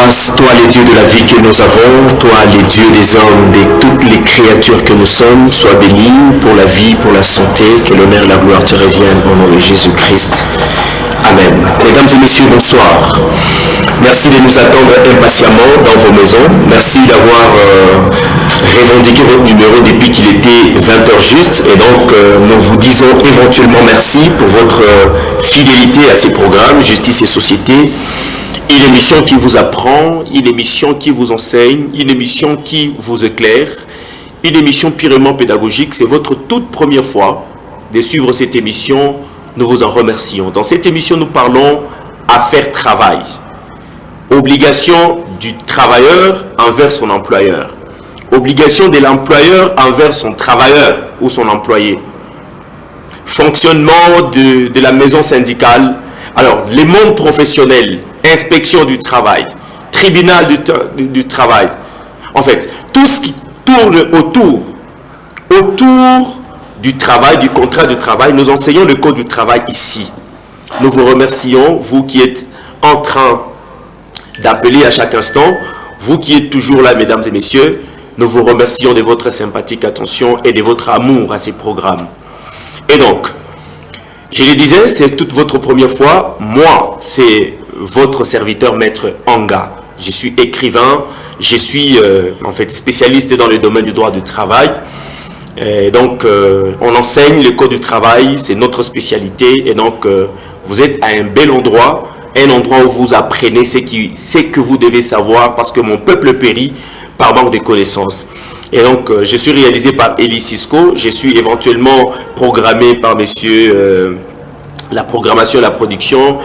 grâce, toi les dieux de la vie que nous avons, toi les dieux des hommes, de toutes les créatures que nous sommes, sois béni pour la vie, pour la santé, que l'honneur et la gloire te reviennent au nom de Jésus-Christ. Amen. Mesdames et messieurs, bonsoir. Merci de nous attendre impatiemment dans vos maisons. Merci d'avoir revendiqué votre numéro depuis qu'il était 20h juste. Et donc, nous vous disons éventuellement merci pour votre fidélité à ces programmes, Justice et Société. Une émission qui vous apprend, une émission qui vous enseigne, une émission qui vous éclaire, une émission purement pédagogique. C'est votre toute première fois de suivre cette émission. Nous vous en remercions. Dans cette émission, nous parlons affaires travail. Obligation du travailleur envers son employeur. Obligation de l'employeur envers son travailleur ou son employé. Fonctionnement de la maison syndicale. Alors, les mondes professionnels, inspection du travail, tribunal du travail. En fait, tout ce qui tourne autour du travail, du contrat de travail. Nous enseignons le code du travail ici. Nous vous remercions, vous qui êtes en train d'appeler à chaque instant, vous qui êtes toujours là, mesdames et messieurs, nous vous remercions de votre sympathique attention et de votre amour à ces programmes. Et donc, je le disais, c'est toute votre première fois. Moi, c'est votre serviteur maître Anga. Je suis écrivain, je suis en fait spécialiste dans le domaine du droit du travail. Et donc, on enseigne le code du travail, c'est notre spécialité. Et donc, vous êtes à un bel endroit, un endroit où vous apprenez ce que vous devez savoir, parce que mon peuple périt par manque de connaissances. Et donc, je suis réalisé par Elie Cisco. Je suis éventuellement programmé par messieurs, la programmation et la production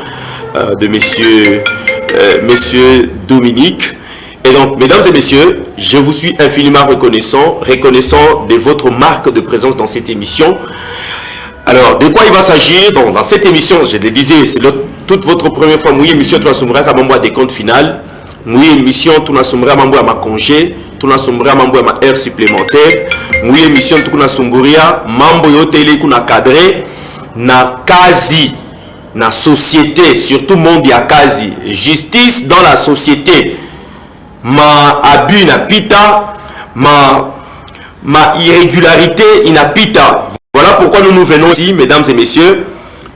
de messieurs Dominique. Et donc, mesdames et messieurs, je vous suis infiniment reconnaissant de votre marque de présence dans cette émission. Alors, de quoi il va s'agir? Dans cette émission, je le disais, c'est toute votre première fois. Moi, émission, tu as à des comptes finales. Moi, émission, tu as à ma congé. Tu as ma heure supplémentaire. Moi, émission, tu as mambo yotele kuna cadré na kazi na société, surtout monde ya kazi. Justice dans la société. Ma abus inapita, ma irrégularité inapita. Voilà pourquoi nous nous venons ici, mesdames et messieurs.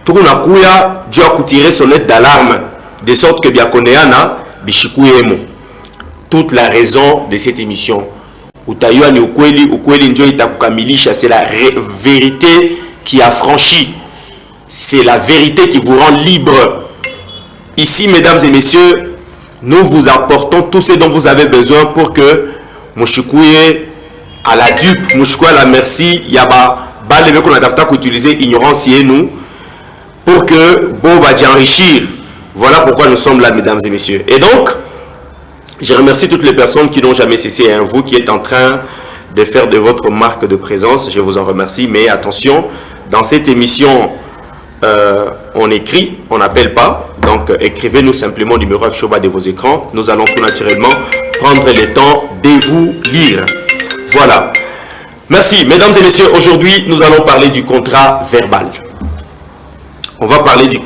Tukunakuya, Dieu a tiré sonnette d'alarme, de sorte que Biakoneana, Bishikuyemo. Toute la raison de cette émission. Utayua ni ukweli njo itakukamilisha, c'est la vérité qui a franchi. C'est la vérité qui vous rend libre. Ici, mesdames et messieurs, nous vous apportons tout ce dont vous avez besoin pour que Mouchikouye à la dupe, Mouchikouye à la merci, Yaba, Balebe qu'on a d'afta utiliser ignorance et nous, pour que Boba enrichir. Voilà pourquoi nous sommes là, mesdames et messieurs. Et donc, je remercie toutes les personnes qui n'ont jamais cessé, hein, vous qui êtes en train de faire de votre marque de présence, je vous en remercie. Mais attention, dans cette émission, on écrit, on n'appelle pas. Donc, écrivez-nous simplement le numéro Choba de vos écrans. Nous allons tout naturellement prendre le temps de vous lire. Voilà. Merci. Mesdames et messieurs, aujourd'hui, nous allons parler du contrat verbal. On va parler du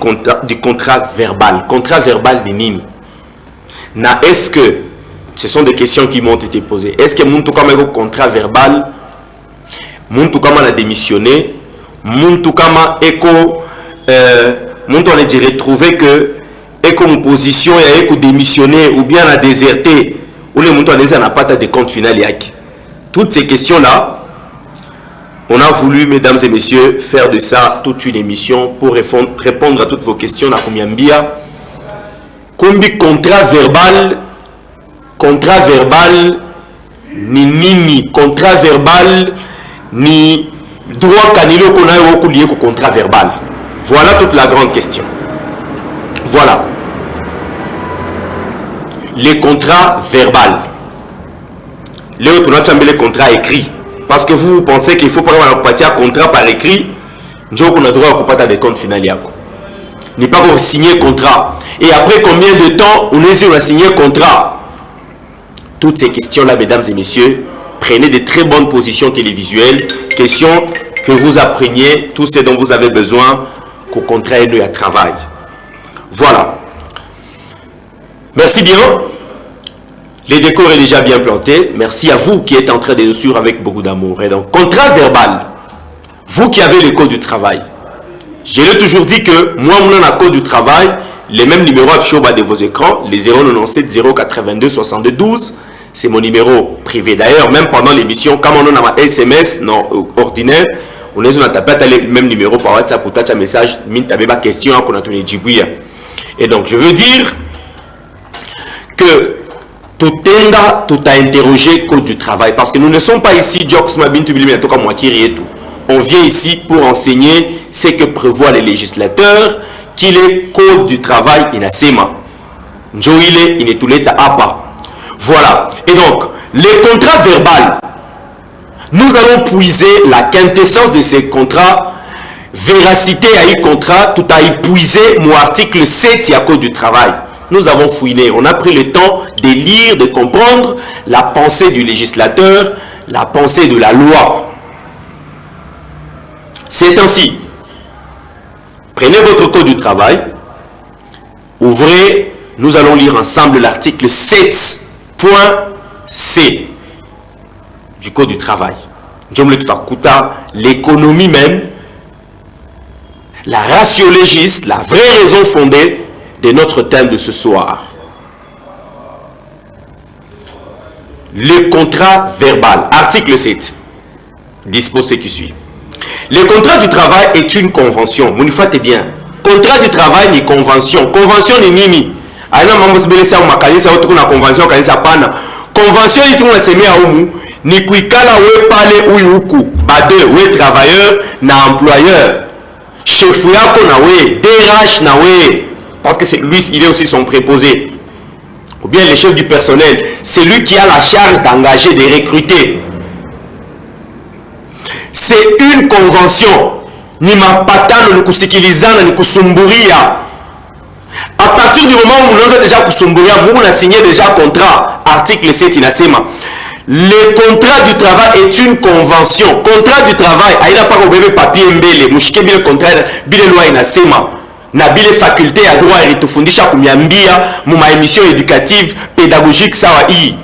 contrat verbal. Contrat verbal de Nini. Est-ce que, ce sont des questions qui m'ont été posées, est-ce que Mountoukama est au contrat verbal? Mountoukama a démissionné? Mountoukama est on a dit retrouver que et comme position et que démissionner ou bien a déserté ou le montant n'a pas de compte final. Toutes ces questions là, on a voulu, mesdames et messieurs, faire de ça toute une émission pour répondre à toutes vos questions. À combien contrat verbal ni nini, contrat verbal ni droit canilo qu'on a lié au contrat verbal. Voilà toute la grande question. Voilà. Les contrats verbaux. Les contrats écrits. Parce que vous pensez qu'il faut pas avoir un contrat par écrit. Nous avons droit à des comptes finaux. N'est pas pour signer contrat. Et après combien de temps on est sur la signer contrat? Toutes ces questions-là, mesdames et messieurs, prenez de très bonnes positions télévisuelles. Questions que vous appreniez tout ce dont vous avez besoin qu'au contraire, nous à travail. Voilà. Merci bien. Le décor est déjà bien planté. Merci à vous qui êtes en train de nous suivre avec beaucoup d'amour. Et donc, contrat verbal. Vous qui avez le code du travail. Je l'ai toujours dit que moi, mon code du travail, les mêmes numéros affichés au bas de vos écrans, les 097 082 62 12, c'est mon numéro privé. D'ailleurs, même pendant l'émission, quand on a ma SMS non ordinaire, on est tapé le même numéro par WhatsApp pour un message, une question qu'on a tourné Djibouya. Et donc, je veux dire que tout a interrogé code du travail parce que nous ne sommes pas ici, on vient ici pour enseigner ce que prévoit les législateurs, qu'il est code du travail inasema. Njoile inetuleta apa. Voilà. Et donc, les contrats verbaux, nous allons puiser la quintessence de ces contrats, véracité à y contrat, tout a épuisé mon article 7 à code du travail. Nous avons fouiné, on a pris le temps de lire, de comprendre la pensée du législateur, la pensée de la loi. C'est ainsi. Prenez votre code du travail, ouvrez, nous allons lire ensemble l'article 7.c du code du travail. L'économie même, la ratio légis, la vraie raison fondée de notre thème de ce soir. Le contrat verbal, article 7, dispose ce qui suit. Le contrat du travail est une convention. Vous faites bien. Contrat du travail ni convention. Convention ni nini. Aina mambo sibelesa au makanisa au tuko na convention kanisa pana. Convention itu na semea umu ni kuikala we pale uyu huku. Bade we travailleur na employeur. Chef yako na we, DRH na we. Parce que lui, il est aussi son préposé. Ou bien le chef du personnel. C'est lui qui a la charge d'engager, de recruter. C'est une convention. Ni mapatano, ni kusikilizana, ni kusumburia. À partir du moment où nous avons déjà kusumburia, nous avons signé déjà contrat. Article 7, il a sema. Le contrat du travail est une convention. Contrat du travail, il n'a pas de bébé papier mbele. Mouchike bile contrat, bile loi il a sema. Na bile faculté à droit et tout fundisha kumiambia muma émission éducative pédagogique sawa i.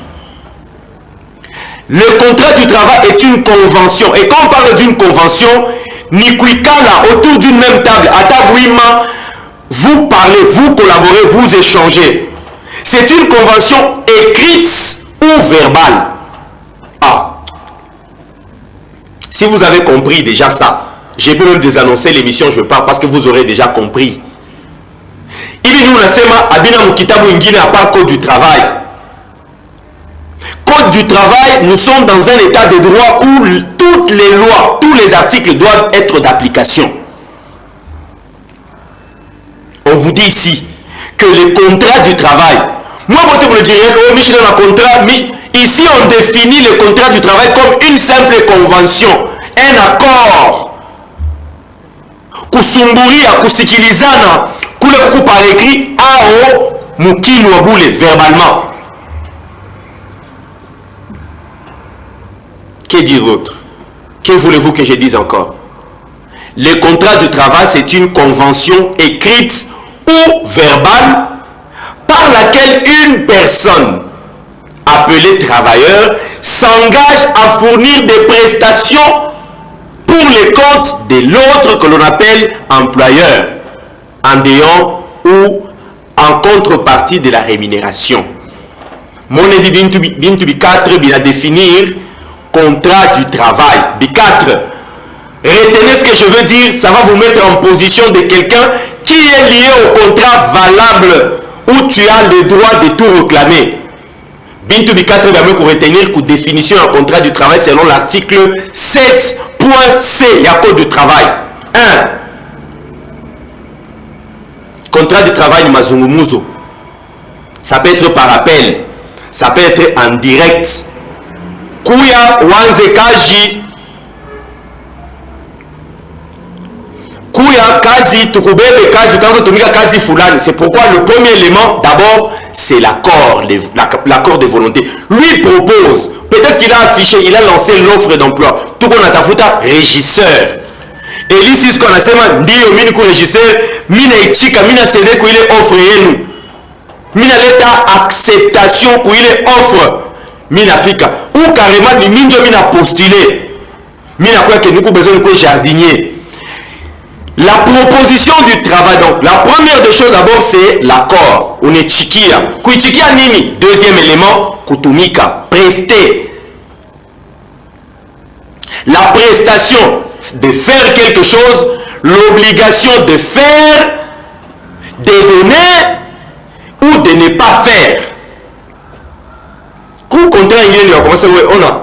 Le contrat du travail est une convention. Et quand on parle d'une convention, ni kuikala autour d'une même table, à tabouima, vous parlez, vous collaborez, vous échangez. C'est une convention écrite ou verbale. Ah. Si vous avez compris déjà ça, je peux même désannoncer l'émission, je parle parce que vous aurez déjà compris. Ibi nous nasema abina mukitabu ingine à part code du travail. Code du travail, nous sommes dans un état de droit où toutes les lois, tous les articles doivent être d'application. On vous dit ici que les contrats du travail, moi vous me direz que Michel a un contrat, mais ici on définit le contrat du travail comme une simple convention, un accord. Kusumburia, kusikilizana, kule kuku par écrit, ao mukini wabule verbalement. Que dire d'autre? Que voulez-vous que je dise encore? Le contrat du travail, c'est une convention écrite ou verbale par laquelle une personne appelée travailleur s'engage à fournir des prestations pour les comptes de l'autre que l'on appelle employeur, en dehors ou en contrepartie de la rémunération. Mon édit Bintubi 4 vient définir contrat du travail. B4. Retenez ce que je veux dire, ça va vous mettre en position de quelqu'un qui est lié au contrat valable où tu as le droit de tout réclamer. Bintubi 4 va me retenir que définition un contrat du travail selon l'article 7.c, il y a code du travail. 1. Contrat du travail mazungumuzo. Ça peut être par appel, ça peut être en direct. Kuya wanze kazi. Kuya kazi tukubebe kazi utaanza tumika kazi fulani. C'est pourquoi le premier élément d'abord c'est l'accord, l'accord de volonté. Lui propose, peut-être qu'il a affiché, il a lancé l'offre d'emploi. Tout qu'on a tafuta régisseur. Et ici ce qu'on a sema ndio mini ku régisseur, mina ichika mina cede ku ile offre yenu. mina leta acceptation pour ile offre mina fika ou carrément ni minjo mina postuler mina quoi que nous besoin de jardinier. La proposition du travail, donc la première des choses d'abord c'est l'accord. On est chikia. Kuichikia nini? Deuxième élément, kutumika, prester. La prestation de faire quelque chose, l'obligation de faire, de donner ou de ne pas faire. Coup contraire, il a commencé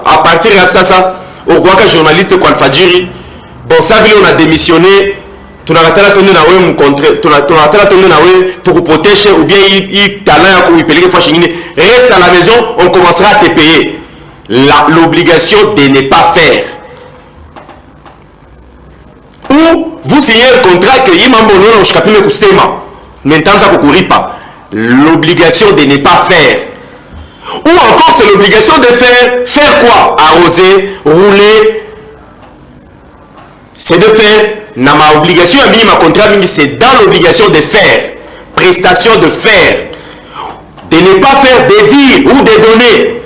à partir de ça, au roi journaliste Kwalfadjiri, bon ça on a démissionné. Tunataka tende na wewe mkontre tunataka tende na wewe tukuprotège ou bien il talent ya kuipeleke fois chingine reste à la maison, on commencera à te payer. L'obligation de ne pas faire. Ou vous signez un contrat que imambo nono ushikapime kusema mentanza kukuripa. L'obligation de ne pas faire. Ou encore c'est l'obligation de faire quoi? Arroser, rouler. C'est de faire. Na ma obligation à ma contrat c'est dans l'obligation de faire, prestation de faire, de ne pas faire, de dire ou de donner.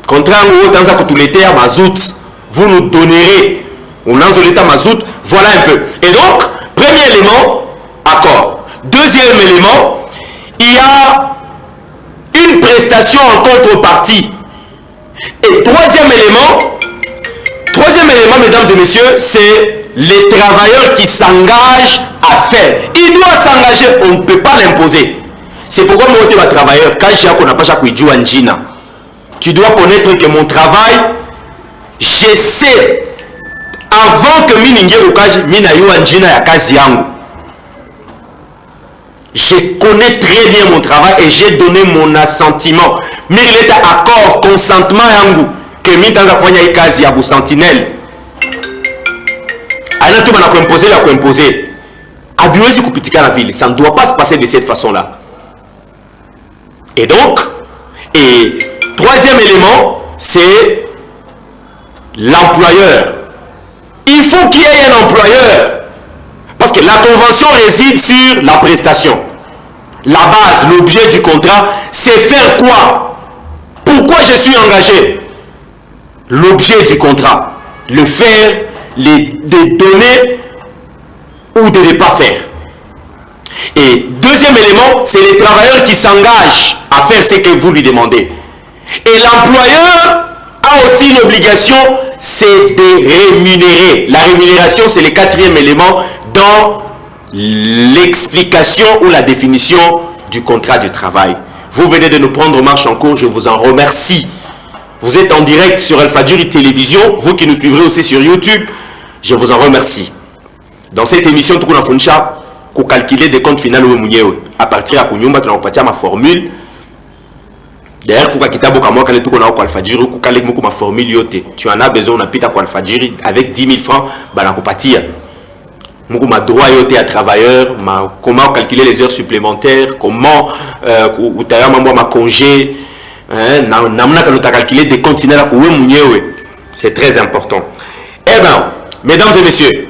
Contrat où dans un coup l'été à mazout, vous nous donnerez. On lance l'état mazout, voilà un peu. Et donc, premier élément, accord. Deuxième élément, il y a une prestation en contrepartie. Et troisième élément, mesdames et messieurs, c'est les travailleurs qui s'engagent à faire. Il doit s'engager, on ne peut pas l'imposer. C'est pourquoi moi, je suis un travailleur. Quand je n'ai pas Njina, tu dois connaître que mon travail, je sais, avant que je connais très bien mon travail et j'ai donné mon assentiment. Mais il est accord, consentement yangu. Que mi dans la fois il y a kazi à vous sentinelle. Alors tout le monde a imposé. Abuezi kupitika la ville, ça ne doit pas se passer de cette façon-là. Et donc, troisième élément, c'est l'employeur. Il faut qu'il y ait un employeur. Parce que la convention réside sur la prestation. La base, l'objet du contrat, c'est faire quoi? Pourquoi je suis engagé? L'objet du contrat, le faire, de donner ou de ne pas faire. Et deuxième élément, c'est les travailleurs qui s'engagent à faire ce que vous lui demandez. Et l'employeur a aussi une obligation, c'est de rémunérer. La rémunération, c'est le quatrième élément dans l'explication ou la définition du contrat du travail. Vous venez de nous prendre marche en cours, je vous en remercie. Vous êtes en direct sur Alfadjiri Télévision, vous qui nous suivrez aussi sur YouTube, je vous en remercie. Dans cette émission, tout le monde a calculer des comptes finaux à partir de Kunyumba, tu as ma formule. D'ailleurs, tu en as besoin, avec 10 000 francs, ma droit à travailleur, comment calculer les heures supplémentaires, comment ma congé. Calculer des comptes finaux. C'est très important. Eh bien, mesdames et messieurs,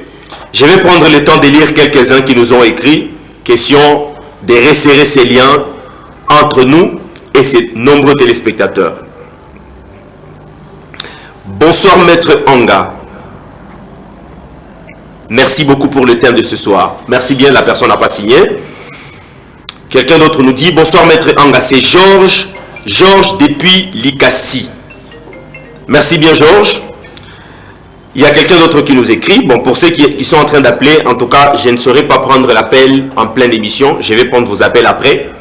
je vais prendre le temps de lire quelques-uns qui nous ont écrit. Question de resserrer ces liens entre nous et ces nombreux téléspectateurs. Bonsoir Maître Anga. Merci beaucoup pour le thème de ce soir. Merci bien, la personne n'a pas signé. Quelqu'un d'autre nous dit bonsoir Maître Anga, c'est Georges depuis Likassi. Merci bien Georges. Il y a quelqu'un d'autre qui nous écrit. Bon, pour ceux qui sont en train d'appeler, en tout cas, je ne saurais pas prendre l'appel en pleine émission. Je vais prendre vos appels après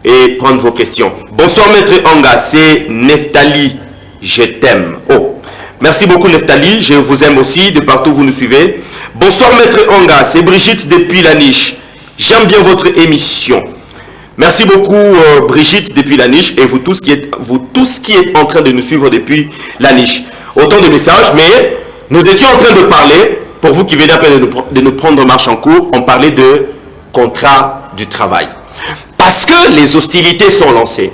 et prendre vos questions. Bonsoir Maître Anga, c'est Neftali. Je t'aime. Oh, merci beaucoup Neftali. Je vous aime aussi de partout où vous nous suivez. Bonsoir Maître Anga, c'est Brigitte depuis la niche. J'aime bien votre émission. Merci beaucoup Brigitte depuis la niche et vous tous qui êtes en train de nous suivre depuis la niche. Autant de messages, mais nous étions en train de parler, pour vous qui venez de nous prendre marche en cours, on parlait de contrat du travail. Parce que les hostilités sont lancées.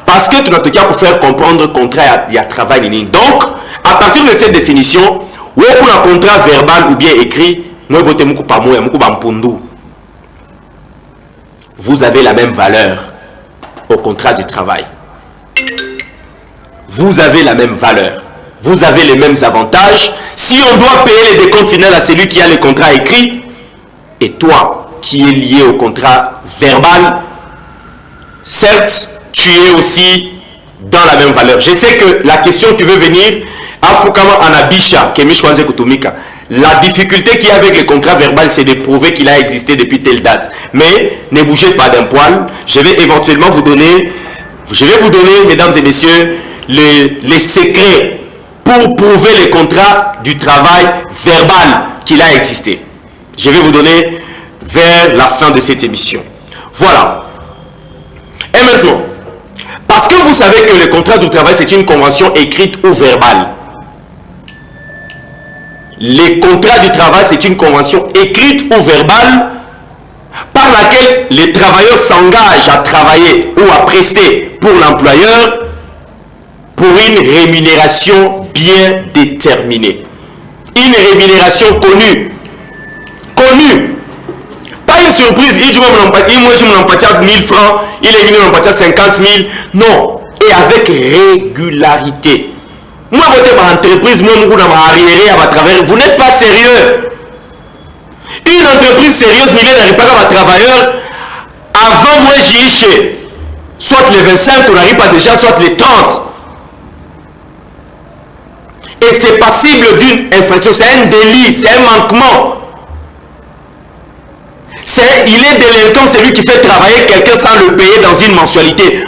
Parce que tu n'as qu'à pour faire comprendre le contrat il y a travail. Donc, à partir de cette définition, où est un contrat verbal ou bien écrit, nous avons vous avez la même valeur au contrat du travail. Vous avez la même valeur. Vous avez les mêmes avantages. Si on doit payer les décomptes finaux à celui qui a le contrat écrit, et toi qui es lié au contrat verbal, certes, tu es aussi dans la même valeur. Je sais que la question qui veut venir, la difficulté qu'il y a avec le contrat verbal, c'est de prouver qu'il a existé depuis telle date. Mais ne bougez pas d'un poil. Je vais éventuellement vous donner, mesdames et messieurs, les secrets pour prouver le contrat du travail verbal qu'il a existé. Je vais vous donner vers la fin de cette émission. Voilà. Et maintenant, parce que vous savez que le contrat du travail, c'est une convention écrite ou verbale. Les contrats du travail, c'est une convention écrite ou verbale par laquelle les travailleurs s'engagent à travailler ou à prester pour l'employeur pour une rémunération bien déterminée. Une rémunération connue. Connue. Pas une surprise, moi je m'en 1000 francs, il est venu m'en 50 000. Non. Et avec régularité. Moi, votre entreprise, moi, vous n'êtes pas sérieux. Une entreprise sérieuse n'arrive pas à travailleur avant moi juillet. Soit les 25, on n'arrive pas déjà, soit les 30. Et c'est passible d'une infraction, c'est un délit, c'est un manquement. Il est délinquant, c'est lui qui fait travailler quelqu'un sans le payer dans une mensualité.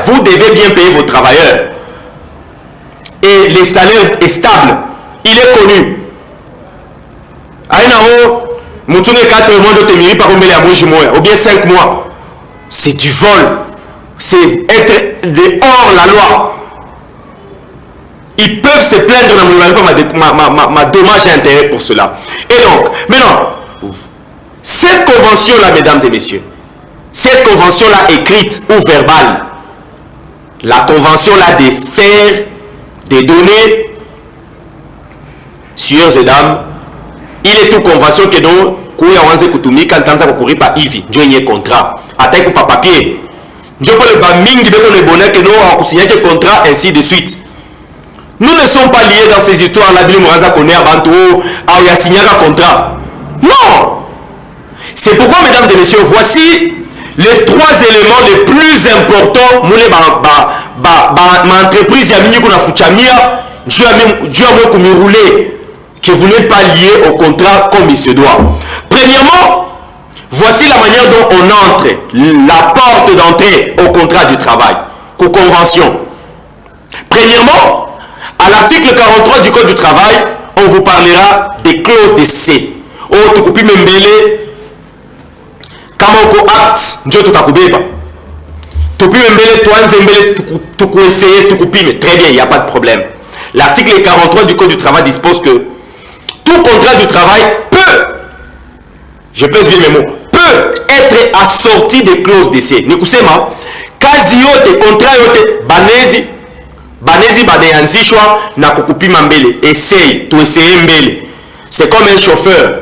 Vous devez bien payer vos travailleurs. Et les salaires est stable. Il est connu. Ou bien 5 mois. C'est du vol. C'est être hors la loi. Ils peuvent se plaindre dans ma dommage et intérêt pour cela. Et donc, maintenant, cette convention-là, mesdames et messieurs, cette convention-là écrite ou verbale, la convention-là des faits, des données, sieurs et dames, il est tout convention que nous, quand on courir par Ivi, j'ai un contrat, attaque par papier. Je peux le baming de le bonheur que nous avons signé un contrat, ainsi de suite. Nous ne sommes pas liés dans ces histoires-là. Il a signé un contrat. Non. C'est pourquoi, mesdames et messieurs, voici les 3 éléments les plus importants. Ma entreprise, que vous n'êtes pas lié au contrat comme il se doit. Premièrement, voici la manière dont on entre, la porte d'entrée au contrat du travail, aux conventions. Premièrement, à l'article 43 du Code du travail, on vous parlera des clauses d'essai. Oh, tu coupes même belé. Kamoko acte, Dieu tout a coupé. Tu peux même belé, toi, tu peux essayer, tu coupes, mais très bien, il n'y a pas de problème. L'article 43 du Code du travail dispose que tout contrat du travail peut, je pèse bien mes mots, peut être assorti de clauses d'essai. Nikusema, kazi yote contrat yote banezi badeanzishwa na kukupima mbele. Essaye, tu essayes mbele. C'est comme un chauffeur.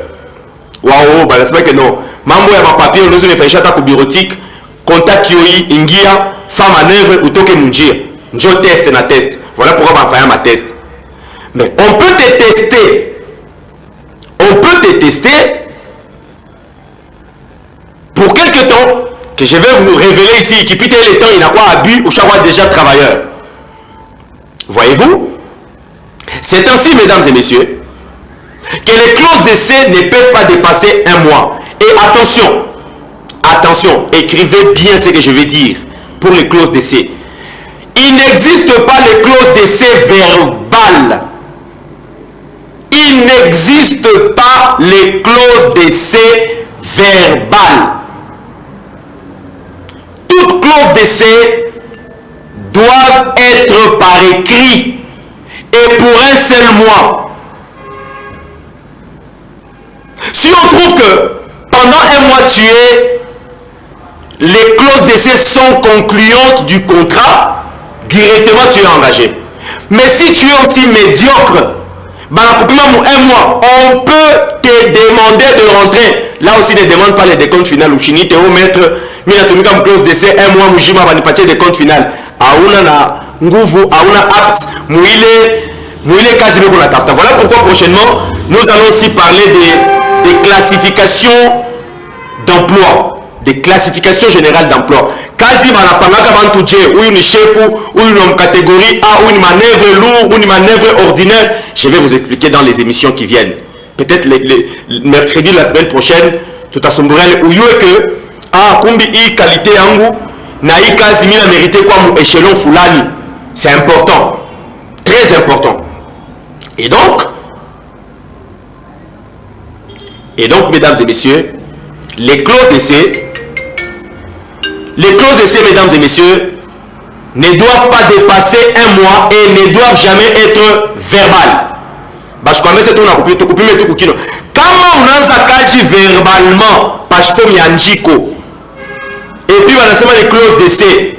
Waouh, bah c'est que non. Mambo ya mapapier on doit faire chata ku bureautique, contact yoi ingia, fa manœuvre utoke munjia. Njo test na test. Voilà pourquoi on va faire ma test. Mais on peut te tester. On peut te tester pour quelque temps que je vais vous révéler ici qui peut le temps il n'a pas abus ou chaque déjà travailleur. Voyez-vous? C'est ainsi, mesdames et messieurs, que les clauses d'essai ne peuvent pas dépasser 1 mois. Et attention, attention, écrivez bien ce que je vais dire pour les clauses d'essai. Il n'existe pas les clauses d'essai verbales. Il n'existe pas les clauses d'essai verbales. Toute clause d'essai doivent être par écrit et pour un seul mois. Si on trouve que pendant 1 mois les clauses d'essai sont concluantes du contrat, directement tu es engagé. Mais si tu es aussi médiocre, un mois, on peut te demander de rentrer. Là aussi, ne demande pas les décomptes finales ou chini, te remettre, minatomika clause d'essai, un mois, mujima, vanipatie décompte final. Auna na nguvu, auna apte, mouile quasi qu'on a tafta. Voilà pourquoi prochainement, nous allons aussi parler des classifications d'emploi. Des classifications générales d'emploi. Quasi manapanga bantouje, ou une chef, ou une catégorie A, ou une manœuvre lourde, ou une manœuvre ordinaire. Je vais vous expliquer dans les émissions qui viennent. Peut-être le mercredi la semaine prochaine, tout à son brel, où il y a que, kumbi i qualité angu, na i quasi mina mérité comme échelon fulani. C'est important. Très important. Et donc, mesdames et messieurs, les clauses d'essai, mesdames et messieurs, ne doivent pas dépasser un mois et ne doivent jamais être verbales. Quand on a sa cage verbalement, et puis on a les clauses d'essai,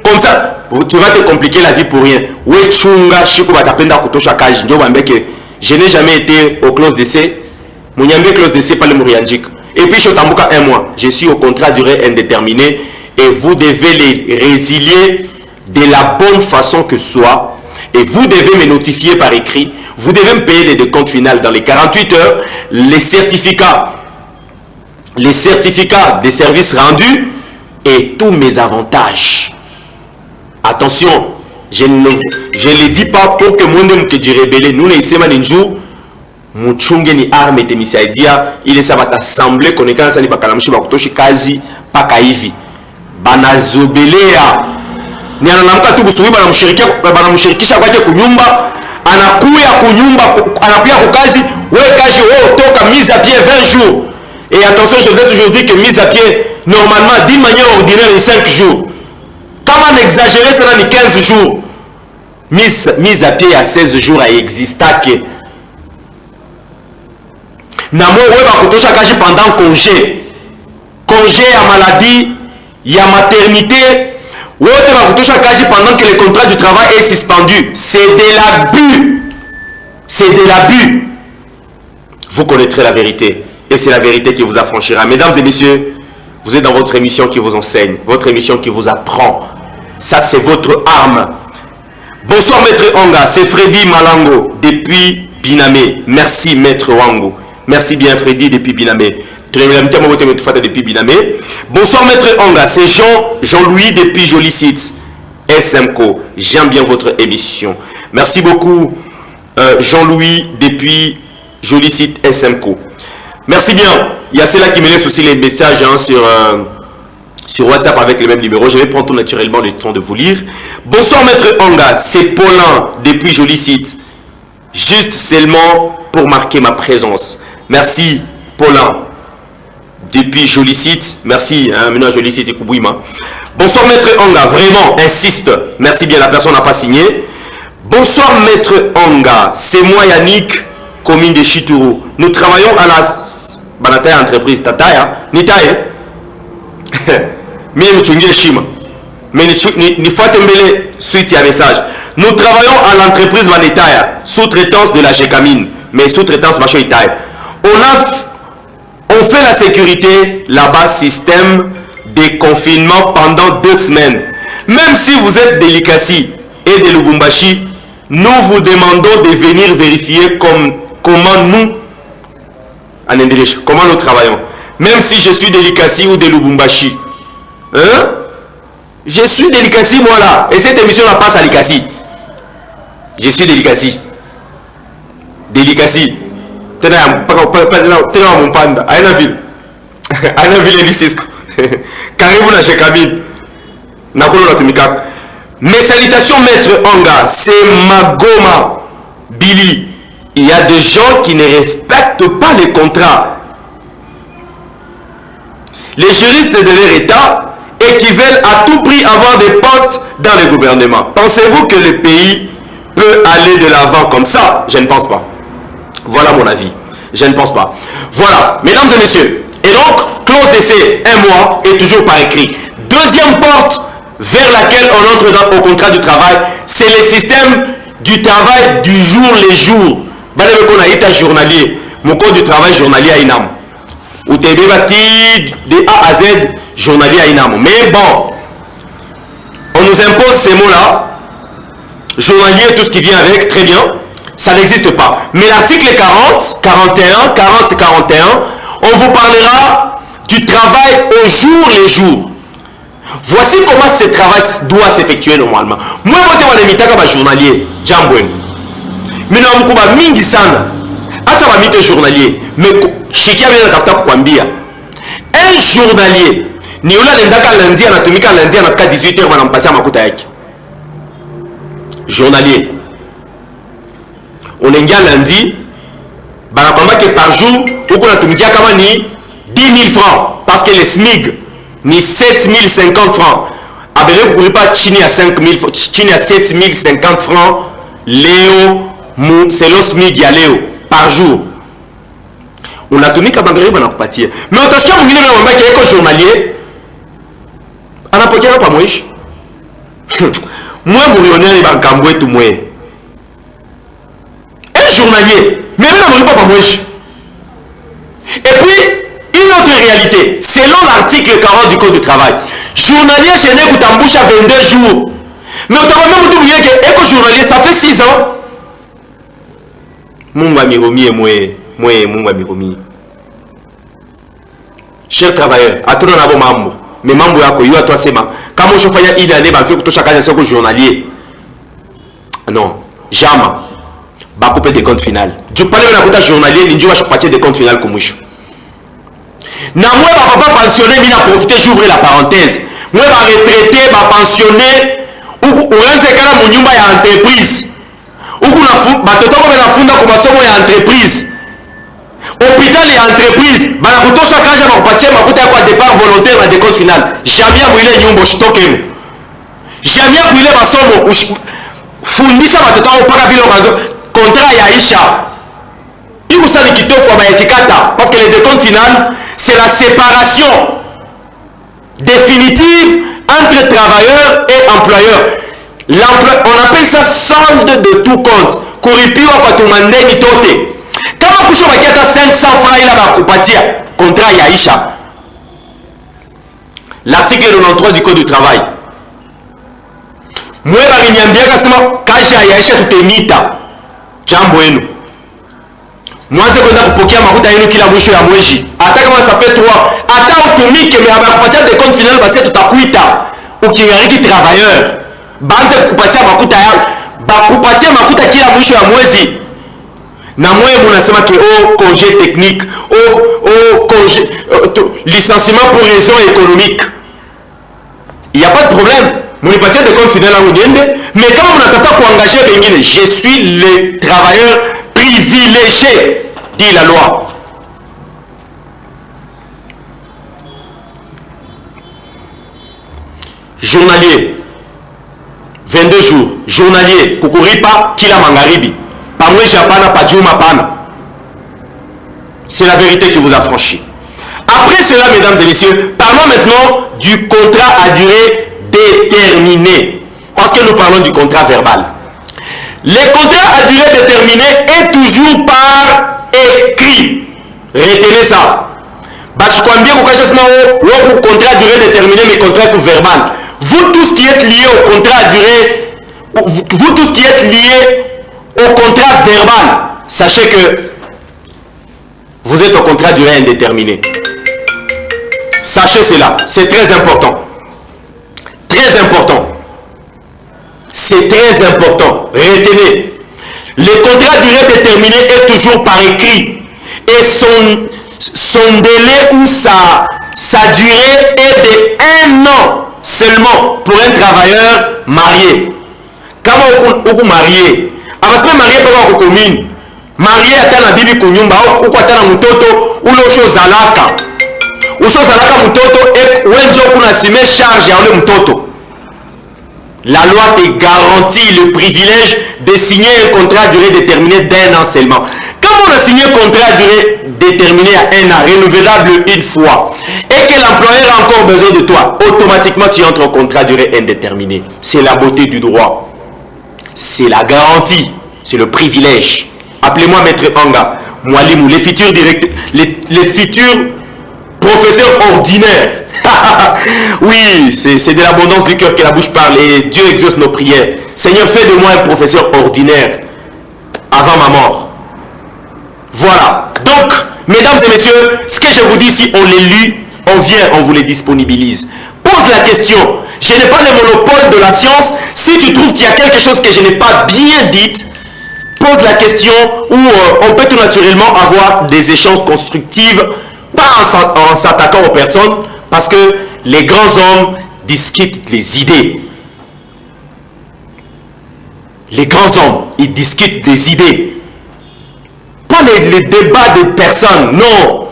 comme ça, tu vas te compliquer la vie pour rien. Je n'ai jamais été aux clauses d'essai. Clause d'essai pas le Mourianjik. Et puis je t'embouca un mois. Je suis au contrat durée indéterminée et vous devez les résilier de la bonne façon que soit. Et vous devez me notifier par écrit. Vous devez me payer les décomptes finaux dans les 48 heures. Les certificats des services rendus et tous mes avantages. Attention, je ne le dis pas pour que moi même que je rébelle. Nous les semaines un jour, mon chungeni arme et misaidia, il est sabat assemblée connaissance ni bakalamshi bakutoshi kazi paka hivi. Banazobelea. Ni analamka tu busubi banamshirikisha kwaje kunyumba, anakuya kukazi, wewe kazi wewe toka mise à pied 20 jours. Et attention, je vous ai toujours dit que mise à pied normalement d'une manière ordinaire en 5 jours. Comment exagérer ça dans 15 jours? Mise à pied à 16 jours à exister. Namo weba kutosha kaji pendant congé à maladie, il y a maternité, weba kutosha kaji pendant que le contrat du travail est suspendu. C'est de l'abus. C'est de l'abus. Vous connaîtrez la vérité et c'est la vérité qui vous affranchira. Mesdames et messieurs, vous êtes dans votre émission qui vous enseigne, votre émission qui vous apprend. Ça, c'est votre arme. Bonsoir, Maître Onga. C'est Freddy Malango depuis Binamé. Merci, Maître Wango. Merci bien, Freddy depuis Binamé. Depuis Binamé. Bonsoir, Maître Onga. C'est Jean-Louis depuis Joli Site. SMCO. J'aime bien votre émission. Merci beaucoup, Jean-Louis depuis Joli Site SMCO. Merci bien. Il y a ceux-là qui me laissent aussi les messages sur WhatsApp avec le même numéro. Je vais prendre tout naturellement le temps de vous lire. Bonsoir, Maître Onga. C'est Paulin depuis Joli Site. Juste seulement pour marquer ma présence. Merci, Paulin depuis Joli Site. Merci, maintenant Joli Site et Koubouima. Bonsoir, Maître Onga. Vraiment, insiste. Merci bien, la personne n'a pas signé. Bonsoir, Maître Onga. C'est moi, Yannick, commune de Chituru. Nous travaillons à la Banataya entreprise Tataya. Nitaye. Mais ni faut tembele suite à message. Nous travaillons à l'entreprise Banetaya, sous-traitance de la Gécamine, mais sous-traitance Macho Itaï. On fait la sécurité là-bas, système de confinement pendant 2 semaines. Même si vous êtes de Likasi et de Lubumbashi, nous vous demandons de venir vérifier comment nous travaillons. Même si je suis de Likasi ou de Lubumbashi. Hein? Je suis de Likasi, moi là. Et cette émission la passe à Likasi. Je suis de Likasi. De Likasi. Tena mon panda. Aina ville. Aina ville et Cisco. Karibu na Shekabine. Nakolo na Tumikak. Mes salutations, Maître Onga. C'est Magoma Billy. Il y a des gens qui ne respectent pas les contrats. Les juristes de leur État et qui veulent à tout prix avoir des postes dans le gouvernement. Pensez-vous que le pays peut aller de l'avant comme ça? Je ne pense pas. Voilà mon avis. Je ne pense pas. Voilà, mesdames et messieurs. Et donc, clause d'essai, 1 mois et toujours par écrit. Deuxième porte vers laquelle on entre au contrat du travail, c'est le système du travail du jour les jours. Bale qu'on a été journalier, mon code du travail journalier à Inam. Ou t'es bâti de A à Z journalier à Inam. Mais bon, on nous impose ces mots-là, journalier, tout ce qui vient avec, très bien, ça n'existe pas. Mais l'article 40, 41, 40, 41, on vous parlera du travail au jour les jours. Voici comment ce travail doit s'effectuer normalement. Moi, je suis un journalier, Jambouin. Mais je suis un mingi sana. Acha ba mite journalier. Mais shikia bien tafuta kukwambia. Un journalier. Ni ula nendaka lundi anatumika lundi anafika 18h wanampatia makuta yake. Journalier. On ingia lundi. Banakwamba que par jour, uko natumikia kama ni 10 000 francs. Parce que les SMIG ni 7 050 francs. Abele kukulipa chini ya 5 000, chini ya 7 050 francs. Leo, c'est le SMIG ya leo. Par jour. Unatumika bangari banakupatia. Mais utasikia mwingine vile mwambia yeko journalier. Anapokea pa mwishi. Moi millionnaire bankambo wetu mwe. Un journalier. Mais vile mwalipa pa mwishi. Et puis une autre réalité, selon l'article 40 du Code du travail, journalier chez nous t'embauche à 22 jours. Mais tu vas même oublier que éco-journalier, ça fait 6 ans. Mungwa miromi et moi, mungwa miromi. Chers travailleurs, à tout le monde, mambo. Mais mambo yako, yo à toi c'est ma. Quand je fais une année, bah fait que tout chacun est un journalier. Non, jamais. Bah couper des comptes finales. Je parle de la journalier, l'individu va partir des comptes finales comme je. Na moi ba papa pensionné bien profiter j'ouvre la parenthèse. Moi ba retraité ba pensionné ou renze kala mu nyumba ya entreprise. Ou kuna ba toto ko na funda ko masomo ya entreprise. Hôpital ya entreprise ba kutosha kaja ba kupatia makuta kwa départ volontaire na décompte final. Jamais mwile nyumba shitoken. Jamais mwile masomo fundisha watoto wao mpaka vile wakaanza contrat ya Aisha. Il ça ni kitoko ba etikata parce que le décompte final c'est la séparation définitive entre travailleurs et employeurs. On appelle ça solde de tout compte. Kuripiwa kwa tumandeni tote. Kama kusho baketa 500 francs ila bakupatia contrat ya Aisha. L'article 93 du Code du travail. Mwe baliniambia kasema kasha ya Aisha tutemita. Jambo wenu. Mwanze kwenda kupokea makuta yenu kila mwisho ya mwezi. Hata kama ça fait 3, hata utumike mais abakupatia des comptes finales basi tutakuita. Ukingariki travailleur. Baanze kukupatia makuta yao. Bakupatia makuta kila mwisho ya mwezi. Na mwe mnasema que congé technique, congé licenciement pour raison économique. Il n'y a pas de problème. Mnipatia des comptes finales à Uniende, mais quand on attend pour engager Bengine, je suis le travailleur privilégié, dit la loi. Journalier, 22 jours. Journalier, Kukuripa, Kila Mangaribi. Pamwe Japana, Padjuma Pana. C'est la vérité qui vous a franchi. Après cela, mesdames et messieurs, parlons maintenant du contrat à durée déterminée. Parce que nous parlons du contrat verbal. Le contrat à durée déterminée est toujours par écrit. Retenez ça. Bachkwambia kukashasema wo contrat à durée déterminée mais contrat verbal. Vous tous qui êtes liés au contrat à durée, vous tous qui êtes liés au contrat verbal, sachez que vous êtes au contrat à durée indéterminée. Sachez cela, c'est très important. Très important. C'est très important. Retenez. Le contrat à durée déterminée est toujours par écrit. Et son délai ou sa durée est de 1 an seulement pour un travailleur marié. Comment vous marié? Avant marié pour la commune. Marié à la bibi kunyumba ou quoi tana mutoto ou le chose alaka. Ou chose alaka mutoto et wenjo kuna sime charge ya le mutoto. La loi te garantit le privilège de signer un contrat à durée déterminée d'1 an seulement. Quand on a signé un contrat à durée déterminée à 1 an, renouvelable une fois, et que la l'employeur a encore besoin de toi, automatiquement tu entres en contrat à durée indéterminée. C'est la beauté du droit. C'est la garantie. C'est le privilège. Appelez-moi Maître Anga, Mwalimou, les futurs professeurs ordinaires. Oui, c'est de l'abondance du cœur que la bouche parle et Dieu exauce nos prières. Seigneur, fais de moi un professeur ordinaire avant ma mort. Voilà. Donc, mesdames et messieurs, ce que je vous dis, si on les lit, on vient, on vous les disponibilise. Pose la question. Je n'ai pas le monopole de la science. Si tu trouves qu'il y a quelque chose que je n'ai pas bien dit, pose la question où on peut tout naturellement avoir des échanges constructifs, pas en s'attaquant aux personnes, parce que les grands hommes discutent les idées. Les grands hommes, ils discutent des idées. Pas les débats de personnes, non.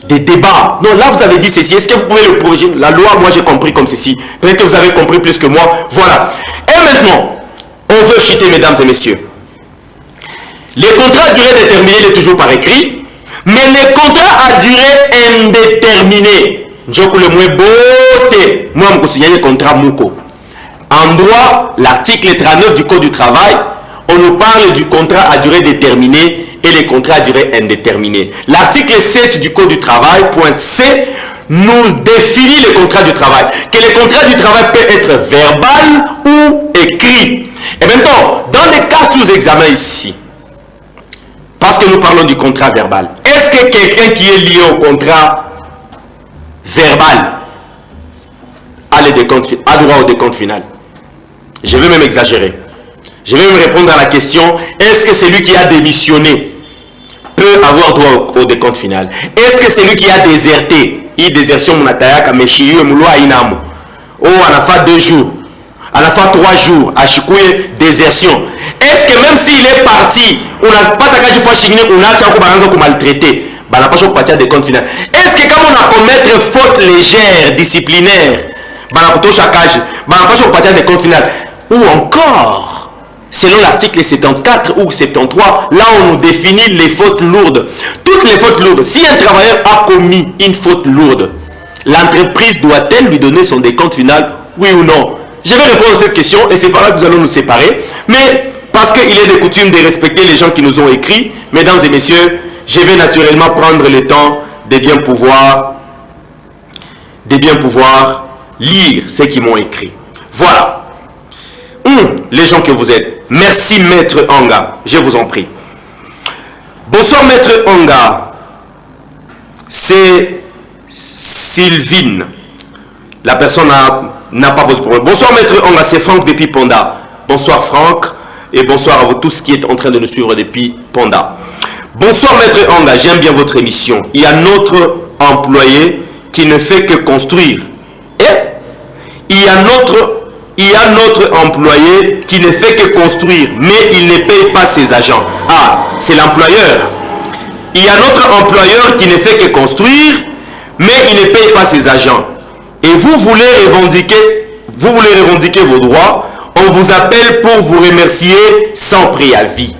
Des débats. Non, là vous avez dit ceci. Est-ce que vous pouvez le projet? La loi, moi j'ai compris comme ceci. Peut-être que vous avez compris plus que moi. Voilà. Et maintenant, on veut chuter, mesdames et messieurs. Les contrats à durée déterminée, il est toujours par écrit. Mais les contrats à durée indéterminée, je le moins beauté. Moi, je signe contrat Mouko. En droit, l'article 39 du Code du travail, on nous parle du contrat à durée déterminée et les contrats à durée indéterminée. L'article 7 du Code du travail, point C, nous définit les contrats du travail. Que les contrats du travail peuvent être verbal ou écrit. Et maintenant, dans les cas sous examen ici, parce que nous parlons du contrat verbal, est-ce que quelqu'un qui est lié au contrat verbal a droit au décompte final? Je vais même exagérer. Je vais même répondre à la question, est-ce que celui qui a démissionné peut avoir droit au décompte final? Est-ce que celui qui a déserté, désertion monatayaka meshiyo mulwa inamu, oh on a fait 2 jours, on a fait 3 jours, à chikouye désertion, est-ce que même s'il est parti, on n'a pas takaji fois chigné, on a tchako baranzo ko maltraité, bah n'a pas choc partir des comptes final. Est-ce que quand on a commettre une faute légère, disciplinaire, bah n'a pas chakage, bah n'a pas choc partir des comptes final? Ou encore, selon l'article 74 ou 73, là on nous définit les fautes lourdes. Toutes les fautes lourdes, si un travailleur a commis une faute lourde, l'entreprise doit-elle lui donner son décompte final, oui ou non? Je vais répondre à cette question et c'est par là que nous allons nous séparer. Mais parce qu'il est de coutume de respecter les gens qui nous ont écrit, mesdames et messieurs, je vais naturellement prendre le temps de bien pouvoir lire ce qu'ils m'ont écrit. Voilà. Les gens que vous êtes. Merci Maître Anga, je vous en prie. Bonsoir Maître Anga. C'est Sylvine. La personne n'a pas posé de problème. Bonsoir Maître Anga, c'est Franck depuis Ponda. Bonsoir Franck et bonsoir à vous tous qui êtes en train de nous suivre depuis Ponda. Bonsoir Maître Anga, j'aime bien votre émission. Il y a notre employé qui ne fait que construire. Et il y a notre employé qui ne fait que construire, mais il ne paye pas ses agents. Ah, c'est l'employeur. Il y a notre employeur qui ne fait que construire, mais il ne paye pas ses agents. Et vous voulez revendiquer vos droits, on vous appelle pour vous remercier sans préavis.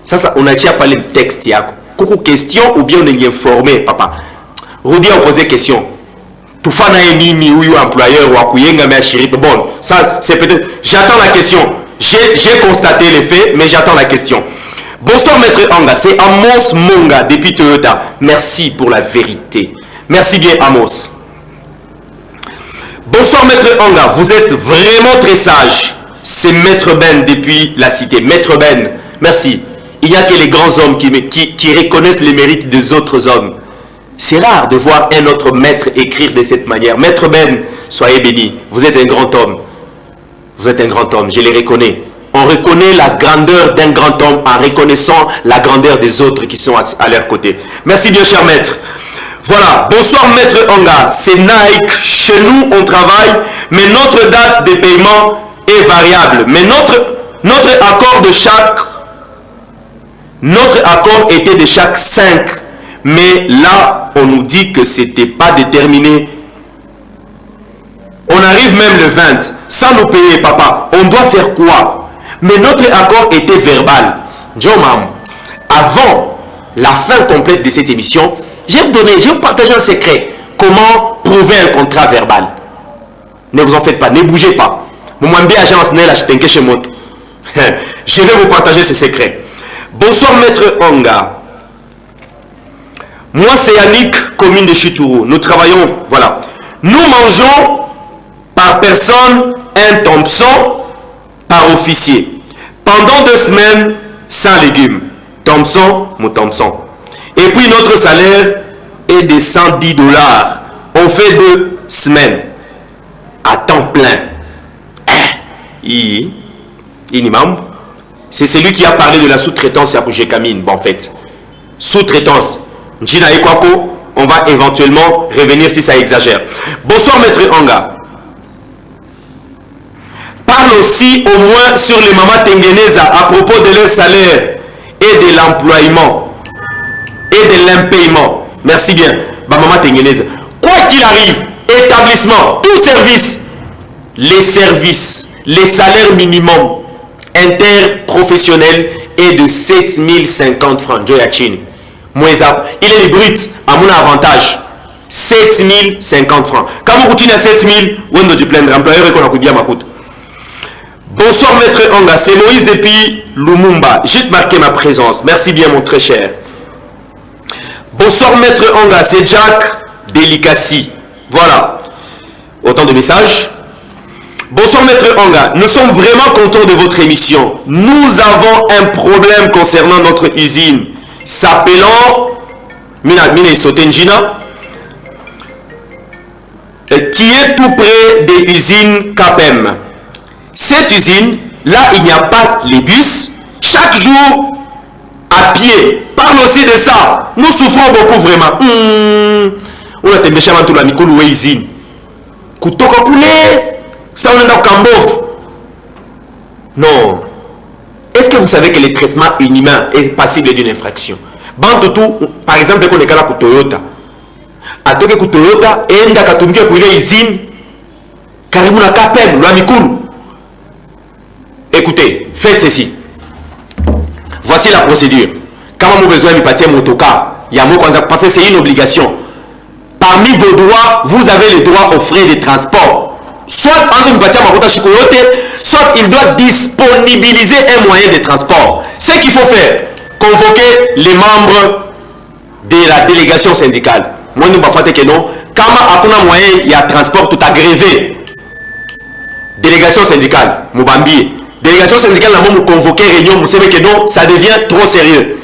Ça on a déjà parlé de texte. Il y a beaucoup de questions ou bien on est informé, papa. Rudy a posé question. Tout fan a émis ou employeur ou akuyenga mais chéri. Bon, ça c'est peut-être. J'attends la question. J'ai constaté les faits, mais j'attends la question. Bonsoir Maître Anga, c'est Amos Monga depuis Toyota. Merci pour la vérité. Merci bien Amos. Bonsoir Maître Anga, vous êtes vraiment très sage. C'est Maître Ben depuis la cité. Maître Ben, merci. Il n'y a que les grands hommes qui reconnaissent les mérites des autres hommes. C'est rare de voir un autre maître écrire de cette manière. Maître Ben, soyez béni. Vous êtes un grand homme. Vous êtes un grand homme, je les reconnais. On reconnaît la grandeur d'un grand homme en reconnaissant la grandeur des autres qui sont à leur côté. Merci bien, cher maître. Voilà, bonsoir Maître Anga. C'est Nike. Chez nous, on travaille, mais notre date de paiement est variable. Mais notre accord était de chaque 5. Mais là, on nous dit que ce n'était pas déterminé. On arrive même le 20, sans nous payer, papa. On doit faire quoi? Mais notre accord était verbal. John Mam, avant la fin complète de cette émission, je vais vous partager un secret. comment prouver un contrat verbal. Ne vous en faites pas, ne bougez pas. Je vais vous partager ce secret. Bonsoir Maître Onga. Moi c'est Yannick, commune de Chitourou. Nous travaillons, voilà. Nous mangeons par personne un Thompson par officier. Pendant 2 semaines, sans légumes. Thompson, mon Thompson. Et puis notre salaire est de $110. On fait 2 semaines. À temps plein. C'est celui qui a parlé de la sous-traitance à Kamine. Bon, en fait, sous-traitance. On va éventuellement revenir si ça exagère. Bonsoir, Maître Anga. Parle aussi au moins sur les mamans tengeneza à propos de leur salaire et de l'employement et de l'impayement. Merci bien. Maman tengeneza. Quoi qu'il arrive, établissement, tout service, les services, les salaires minimum interprofessionnels est de 7050 francs. Joyachin. Il est brut à mon avantage. 7050 francs. Quand vous continuez à 7000, vous avez plein d'employeurs et qu'on a bien ma coûte. Bonsoir Maître Anga, c'est Moïse depuis Lumumba. Juste marquer ma présence. Merci bien mon très cher. Bonsoir Maître Anga, c'est Jack Delicassi. Voilà. Autant de messages. Bonsoir Maître Anga, nous sommes vraiment contents de votre émission. Nous avons un problème concernant notre usine. S'appelant Mina Sotenjina, qui est tout près des usines KPM. Cette usine, là, il n'y a pas les bus. Chaque jour, à pied. Parle aussi de ça. Nous souffrons beaucoup vraiment. On a tembêché avant tout la Mikolo usine. Kutoka kule, ça on est dans Kambov. Non. Est-ce que vous savez que le traitement inhumain est passible d'une infraction? Bantutu, par exemple, on est là pour Toyota. A toke ku Toyota, enda katumike ku ile usine karibu na KPM, la Mikulu. Écoutez, faites ceci. Voici la procédure. Quand vous avez besoin de partir motocar, il y a parce que c'est une obligation. Parmi vos droits, vous avez le droit aux frais de transport. Soit il doit disponibiliser un moyen de transport. Ce qu'il faut faire, convoquer les membres de la délégation syndicale. Moi, nous ne que non. Quand il y a moyen, il y a transport tout agrévé. Délégation syndicale, Moubambi. Délégation syndicale, nous convoquer réunion, vous savez que non, ça devient trop sérieux.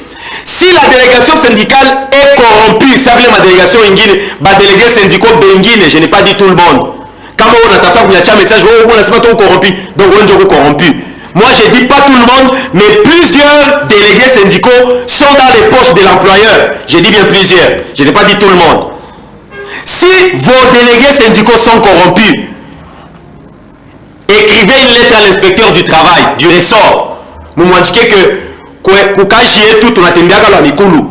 Si la délégation syndicale est corrompue, ça veut dire ma délégation ingine, ma délégué syndical bengine, je n'ai pas dit tout le monde. Quand on a un message, on n'a pas tout corrompu, donc on est corrompu. Moi, je ne dis pas tout le monde, mais plusieurs délégués syndicaux sont dans les poches de l'employeur. Je dis bien plusieurs, je n'ai pas dit tout le monde. Si vos délégués syndicaux sont corrompus, écrivez une lettre à l'inspecteur du travail, du ressort. Vous m'indiquez que Kukashi et tout, on a tenu à la Mikulu.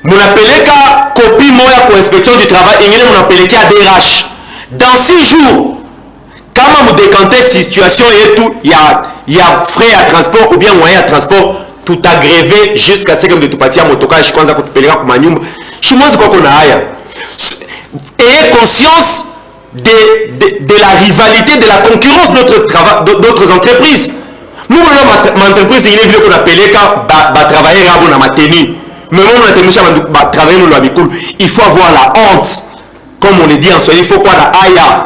Mon appelé qu'à copie moi pour l'inspection du travail, et mon appelé qu'à DH. Dans 6 jours, quand vous décantez situation et tout, il y a frais à transport ou bien moyen à transport, tout agrévé jusqu'à ce que vous partir à motoka, je pense à vous appeler comme un numbre. Je pense pas qu'on a ailleurs. Ayez conscience de la rivalité, de la concurrence d'autres entreprises. Moi, ma entreprise, il est qu'on appelle travailler à ma tenue. Mais moi, on a travailler dans la Mikulu. Il faut avoir la honte. Comme on le dit en soi, il faut quoi la aya.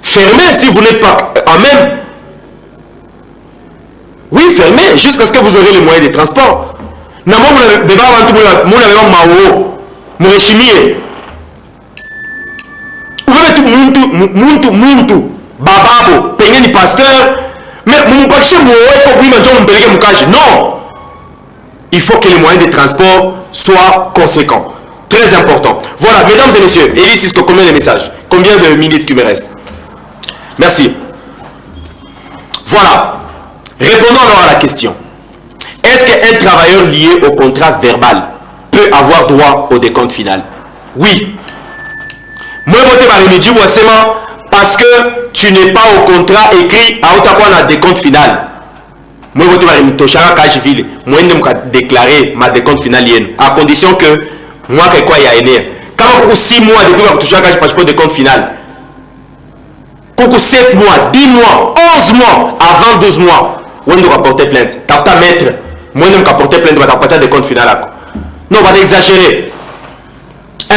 Fermez si vous n'êtes pas en même. Oui, fermez jusqu'à ce que vous aurez les moyens de transport. Non, moi, mon mao, mon chimie. Vous avez tout muntu, bababo, payé ni pasteur. Mais mon papier, non. Il faut que les moyens de transport soient conséquents. Très important. Voilà, mesdames et messieurs, Elie Sisko, combien de messages? Combien de minutes qui me restent? Merci. Voilà. Répondons alors à la question. Est-ce qu'un travailleur lié au contrat verbal peut avoir droit au décompte final? Oui. Moi, parce que tu n'es pas au contrat écrit à un décompte final. Moi, je vais déclarer ma décompte final à condition que moi, il y a Quand vous 6 mois depuis que vous touchez un passeport de compte final, pour 7 mois, 10 mois, 11 mois, avant 12 mois, vous devez rapporter plainte. T'as mettre, moi je vais rapporter plainte, vous rapporter de compte final. Non, on va exagérer. 1.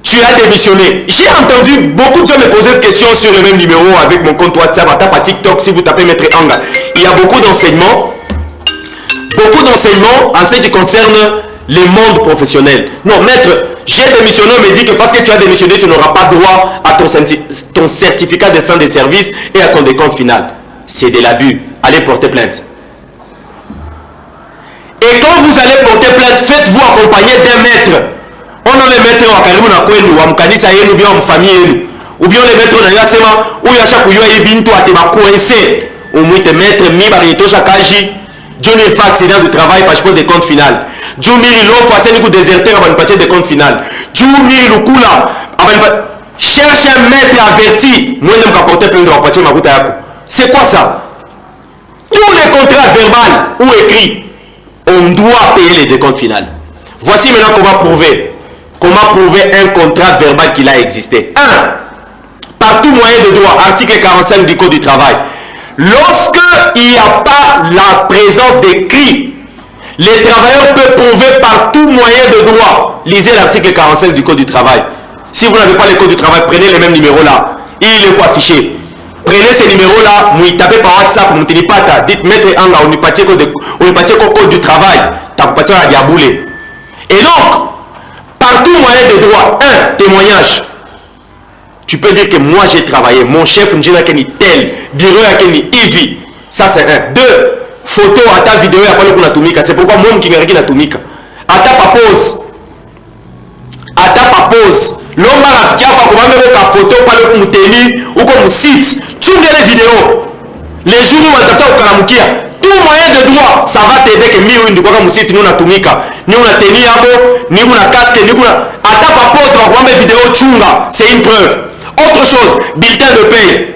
Tu as démissionné. J'ai entendu beaucoup de gens me poser des questions sur le même numéro avec mon compte WhatsApp, à tape à TikTok, si vous tapez Maître Anga. Il y a beaucoup d'enseignements en ce qui concerne le monde professionnel. Non, maître, j'ai démissionné, on me dit que parce que tu as démissionné, tu n'auras pas droit à ton certificat de fin de service et à ton décompte final. C'est de l'abus. Allez porter plainte. Et quand vous allez porter plainte, faites-vous accompagner d'un maître. On a les maîtres en karibu na kwenu, wa mkanisa yenu, bien en famille yenu. Ou bien les maîtres na yasema, ou ya chaque yoye bintu ateba coincé. Au moins te maître mi barito chakaji. Johnny fait accident de travail passeport de compte final. Johnny l'offre à celle qui déserteur avant de partir de compte final. Johnny Lukula cherche un maître averti. Moi je me porter plainte de partir ma route à Yako. C'est quoi ça? Tous les contrats verbaux ou écrits, on doit payer les décomptes finales. Voici maintenant comment prouver un contrat verbal qu'il a existé. 1. Par tout moyen de droit, article 45 du Code du travail. Lorsque il n'y a pas la présence d'écrit, les travailleurs peuvent prouver par tout moyen de droit. Lisez l'article 45 du Code du travail. Si vous n'avez pas le Code du travail, prenez le même numéro là. Il est quoi affiché? Prenez ce numéro là, vous tapez par WhatsApp, vous ne dites pas, dites Maître Anga, on y partit au Code du travail, t'as pas à diabouler. Et donc, par tout moyen de droit, 1. Témoignage. Tu peux dire que moi j'ai travaillé, mon chef Njina Keni tel, bureau à Keni Ivi. Ça c'est 1. 2. Photo à ta vidéo à pas le Kunatumika. C'est pourquoi moi qui n'ai Natumika. À ta pause. À ta pause. L'homme a fait une photo par le Kumuteni ou comme site. Tu mets les vidéos. Les jours où on a Kalamukia. Tout moyen de droit, ça va t'aider que mille ou comme site nous Natumika. Ni on a tenu ni on a casque, ni on a. À ta pause, on va voir mes vidéos Chunga. C'est une preuve. Autre chose, bulletin de paye.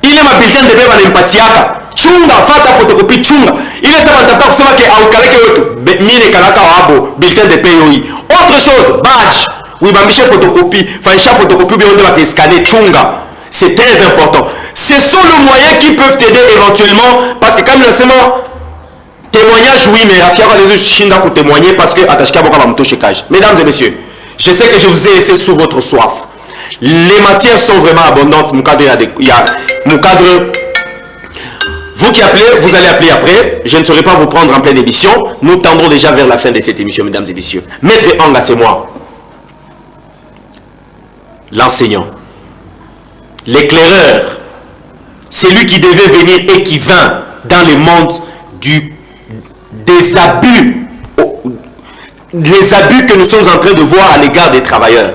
Il y a un bulletin de paye dans l'empatiaka. Chunga, fata photocopie chunga. Il est ça dans kusema que aukaleke yoto. Mine kalaka wabo, bulletin de paye. Autre chose, badge. Oui, bambiche photocopie, faisha photocopie bien on va scanner chunga. C'est très important. Ce sont les moyens qui peuvent t'aider éventuellement parce que comme le seulement témoignage oui mais Rafia va les chinda pour témoigner parce que atashika boka va me toucher cage. Mesdames et messieurs, je sais que je vous ai laissé sous votre soif. Les matières sont vraiment abondantes. Mon cadre, vous qui appelez, vous allez appeler après. Je ne saurais pas vous prendre en pleine émission. Nous tendrons déjà vers la fin de cette émission, mesdames et messieurs. Maître Anga, c'est moi. L'enseignant. L'éclaireur. C'est lui qui devait venir et qui vint dans le monde des abus. Les abus que nous sommes en train de voir à l'égard des travailleurs.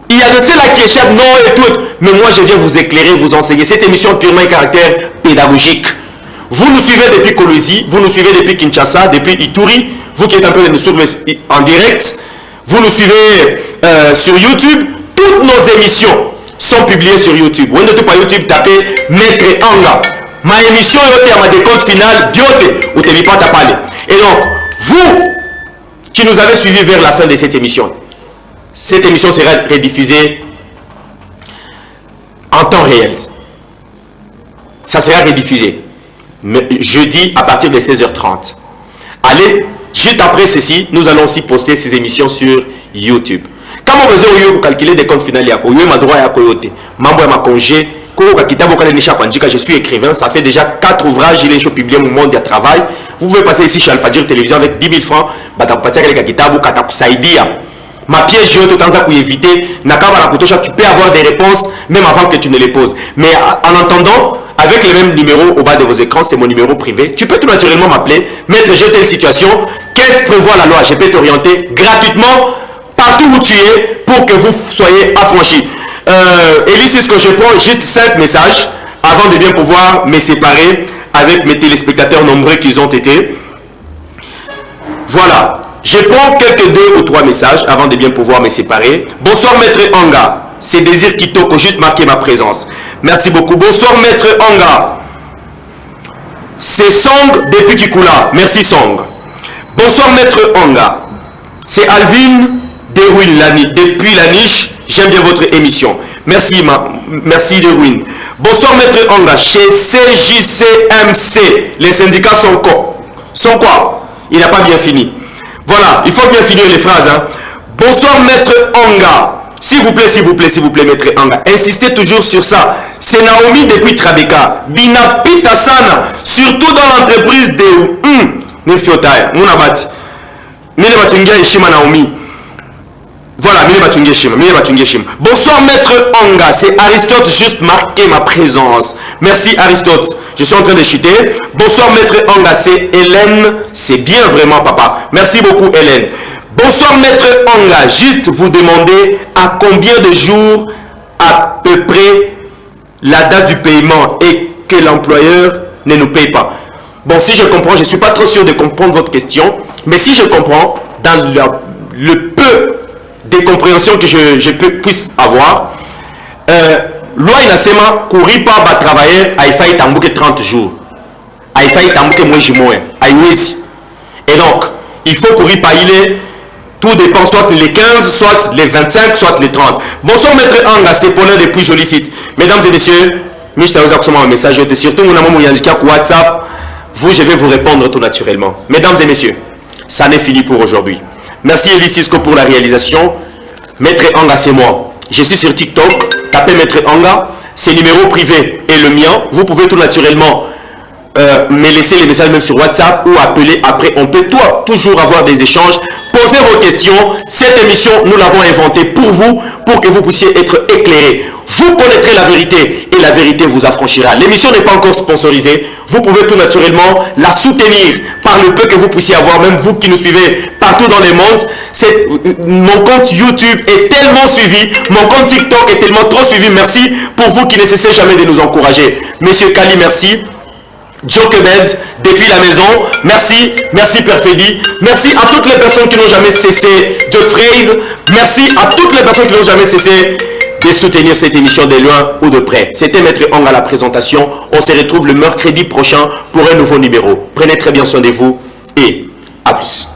Il y a de ceux-là qui échappent, non et tout. Mais moi, je viens vous éclairer, vous enseigner. Cette émission purement un caractère pédagogique. Vous nous suivez depuis Kolwezi, vous nous suivez depuis Kinshasa, depuis Ituri. Vous qui êtes un peu de nous suivre en direct. Vous nous suivez sur YouTube. Toutes nos émissions sont publiées sur YouTube. Vous n'êtes pas YouTube, tapez Maître Anga. Ma émission est à ma décompte finale, biote, ou te pas tapale. Et donc, vous qui nous avez suivis vers la fin de cette émission, cette émission sera rediffusée en temps réel. Ça sera rediffusé jeudi à partir de 16h30. Allez, juste après ceci, nous allons aussi poster ces émissions sur YouTube. Quand on veut calculer des comptes finaux, je suis écrivain, ça fait déjà 4 ouvrages, il est publié mon monde de travail. Vous pouvez passer ici chez Alpha Dir Télévision avec 10 000 francs. Ma piège, je vais te éviter. Tu peux avoir des réponses même avant que tu ne les poses. Mais en attendant, avec le même numéro au bas de vos écrans, c'est mon numéro privé. Tu peux tout naturellement m'appeler, mettre j'ai telle situation, qu'est-ce que prévoit la loi? Je peux t'orienter gratuitement partout où tu es pour que vous soyez affranchis. Et ici, ce que je prends, juste 5 messages avant de bien pouvoir me séparer avec mes téléspectateurs nombreux qu'ils ont été. Voilà. Je prends quelques 2 ou 3 messages avant de bien pouvoir me séparer. Bonsoir Maître Anga. C'est Désir Kitoko, juste marquer ma présence. Merci beaucoup. Bonsoir Maître Anga. C'est Song depuis Kikula. Merci Song. Bonsoir Maître Anga. C'est Alvin Deruin depuis la niche. J'aime bien votre émission. Merci, merci Deruin. Bonsoir Maître Anga. Chez CJCMC, les syndicats sont quoi? Sont quoi? Il n'a pas bien fini. Voilà, il faut bien finir les phrases. Hein. Bonsoir Maître Anga. S'il vous plaît, s'il vous plaît, s'il vous plaît, Maître Anga. Insistez toujours sur ça. C'est Naomi depuis Trabeka. Binapita Sana. Surtout dans l'entreprise de Nefiotaya. Mounabati. Minebatungia Ishima Naomi. Voilà, Minebatungia Ishima. Bonsoir Maître Anga. C'est Aristote, juste marqué ma présence. Merci Aristote. Je suis en train de chuter. Bonsoir Maître Anga. C'est Hélène. C'est bien vraiment papa. Merci beaucoup Hélène. Bonsoir Maître Anga, juste vous demander à combien de jours à peu près la date du paiement et que l'employeur ne nous paye pas. Bon, si je comprends, je ne suis pas trop sûr de comprendre votre question, mais si je comprends, dans le peu de compréhension que je puisse avoir, loi inasema kuripa ba travailleur haifai tambuke 30 jours. Haifai tambuke mwezi moya. Haiwezi. Et donc, il faut kuripa ile. Tout dépend, soit les 15, soit les 25, soit les 30. Bonsoir Maître Anga, c'est Paulin depuis Joli Site. Mesdames et messieurs, je t'ai un message, surtout mon amour WhatsApp, je vais vous répondre tout naturellement. Mesdames et messieurs, ça n'est fini pour aujourd'hui. Merci Elie Cisco pour la réalisation. Maître Anga, c'est moi. Je suis sur TikTok, tapez Maître Anga, c'est numéro privé et le mien. Vous pouvez tout naturellement me laisser les messages même sur WhatsApp ou appeler après. On peut toujours avoir des échanges. Posez vos questions. Cette émission, nous l'avons inventée pour vous, pour que vous puissiez être éclairés. Vous connaîtrez la vérité et la vérité vous affranchira. L'émission n'est pas encore sponsorisée. Vous pouvez tout naturellement la soutenir par le peu que vous puissiez avoir, même vous qui nous suivez partout dans le monde. Mon compte YouTube est tellement suivi, mon compte TikTok est tellement trop suivi. Merci pour vous qui ne cessez jamais de nous encourager. Monsieur Kali, merci. Joe Quebed, depuis la maison, merci, merci Perfedi, merci à toutes les personnes qui n'ont jamais cessé, Joe Trade, merci à toutes les personnes qui n'ont jamais cessé de soutenir cette émission de loin ou de près. C'était Maître Anga à la présentation, on se retrouve le mercredi prochain pour un nouveau numéro. Prenez très bien soin de vous et à plus.